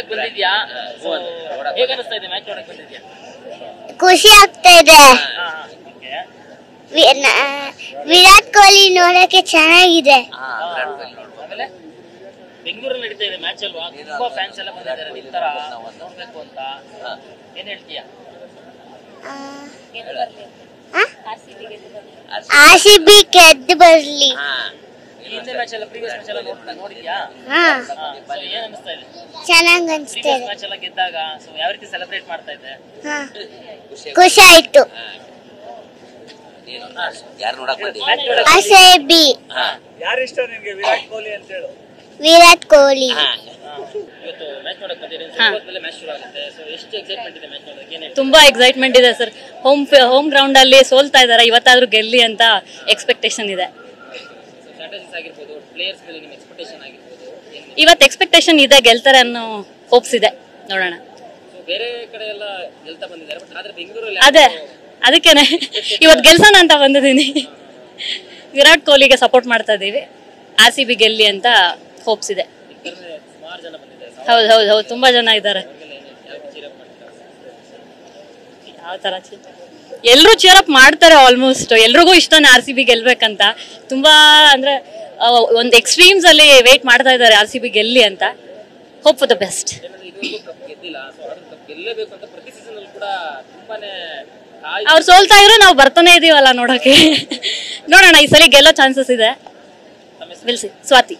ನೋಡಕ್ ಬಂದಿದ್ಯಾ? ಹೇಗೆ ಅನಿಸ್ತಾ ಇದೆ ಮ್ಯಾಚ್ ನೋಡಕ್ ಬಂದಿದ್ಯಾ? ಖುಷಿ ಆಗ್ತಾ ಇದೆ. ವಿರಾಟ್ ಕೊಹ್ಲಿ ನೋಡಕ್ಕೆ ಚೆನ್ನಾಗಿದೆ. ಆಮೇಲೆ ಬೆಂಗಳೂರಲ್ಲಿ ನಡೀತಾ ಇದೆ ಮ್ಯಾಚ್ ಅಲ್ವಾ? ತುಂಬಾ ಫ್ಯಾನ್ಸ್ ಎಲ್ಲ ಬಂದಿದ್ದಾರೆ ನಿಮ್ ತರ ನೋಡ್ಬೇಕು ಅಂತ. ಏನ್ ಹೇಳ್ತೀಯಾ? RCB ಗೆದ್ದು ಬರ್ಲಿ. ಹಿಂದೆ ಮ್ಯಾಚ್ ಎಲ್ಲ ಪ್ರೀವಿಯಸ್ ಮ್ಯಾಚ್ ಎಲ್ಲ ನೋಡಿದ್ಯಾ? ಏನ್ ಅನಿಸ್ತಾ ಇದೆ? ಚೆನ್ನಾಗಿ ಅನಿಸ್ತಾ ಇದೆ. ಮ್ಯಾಚ್ ಎಲ್ಲ ಗೆದ್ದಾಗ ಯಾವ ರೀತಿ ಸೆಲೆಬ್ರೇಟ್ ಮಾಡ್ತಾ ಇದ್ದೆ? ಖುಷಿ ಆಯ್ತು. RCB. ಯಾರು ಇಷ್ಟ ನಿಮಗೆ? ವಿರಾಟ್ ಕೊಹ್ಲಿ ಅಂತ ಹೇಳು. ವಿರಾಟ್ ಕೊಹ್ಲಿ. ಇವತ್ತು ಮ್ಯಾಚ್ ನೋಡಕ್ ಬಂದಿದ್ದೀರಿ, ಮ್ಯಾಚ್ ಶುರು ಆಗುತ್ತೆ. ಸೊ ಎಷ್ಟು ಎಕ್ಸೈಟ್ಮೆಂಟ್ ಇದೆ ಮ್ಯಾಚ್ ನೋಡೋಕೆ? ತುಂಬಾ ಎಕ್ಸೈಟ್ಮೆಂಟ್ ಇದೆ ಸರ್. ಹೋಮ್ ಗ್ರೌಂಡ್ ಅಲ್ಲಿ ಸೋಲ್ತಾ ಇದಾರೆ, ಇವತ್ತಾದ್ರೂ ಗೆಲ್ಲಿ ಅಂತ ಎಕ್ಸ್ಪೆಕ್ಟೇಷನ್ ಇದೆ. ಸ್ಟ್ರಾಟಜಿಸ್ ಆಗಿರ್ಬೋದು, ಪ್ಲೇಯರ್ಸ್ ಮೇಲೆ ನಿಮ್ಮ ಎಕ್ಸ್ಪೆಕ್ಟೇಷನ್ ಆಗಿರ್ಬೋದು, ಇವತ್ತು ಎಕ್ಸ್ಪೆಕ್ಟೇಷನ್ ಇದೆ, ಗೆಲ್ತಾರೆ ಅನ್ನೋ ಹೋಪ್ಸ್ ಇದೆ. ನೋಡೋಣ. ಬೇರೆ ಕಡೆ ಎಲ್ಲ ಗೆಲ್ತಾ ಬಂದಿದ್ದಾರೆ, ಬಟ್ ಆದ್ರೆ ಬೆಂಗಳೂರಲ್ಲಿ ಅದೇ ಅದಕ್ಕೇನೆ ಇವತ್ತು ಗೆಲ್ಸೋಣ ಅಂತ ಬಂದಿದ್ದೀನಿ. ವಿರಾಟ್ ಕೊಹ್ಲಿಗೆ ಸಪೋರ್ಟ್ ಮಾಡ್ತಾ ಇದೀವಿ. RCB ಗೆಲ್ಲಿ ಅಂತ ಹೋಪ್ಸ್ ಇದೆ. ಸುಮಾರು ಜನ ಬಂದಿದ್ದಾರೆ. ಹೌದು ತುಂಬಾ ಜನ ಇದ್ದಾರೆ. ಯಾವ ತರ ಎಲ್ರು ಚೀರ್ ಅಪ್ ಮಾಡ್ತಾರೆ. ಆಲ್ಮೋಸ್ಟ್ ಎಲ್ರಿಗೂ ಇಷ್ಟನೇ RCB ಗೆಲ್ಬೇಕಂತ. ತುಂಬಾ ಅಂದ್ರೆ ಒಂದು ಎಕ್ಸ್ಟ್ರೀಮ್ಸ್ ಅಲ್ಲಿ ವೇಟ್ ಮಾಡ್ತಾ ಇದ್ದಾರೆ RCB ಗೆಲ್ಲಿ ಅಂತ. Hope for the best. ಅವ್ರು ಸೋಲ್ತಾ ಇದ್ರು ನಾವು ಬರ್ತಾನೆ ಇದೀವಲ್ಲ ನೋಡಕ್ಕೆ. ನೋಡೋಣ, ಈ ಸಲ ಗೆಲ್ಲೋ ಚಾನ್ಸಸ್ ಇದೆ. ಸ್ವಾತಿ.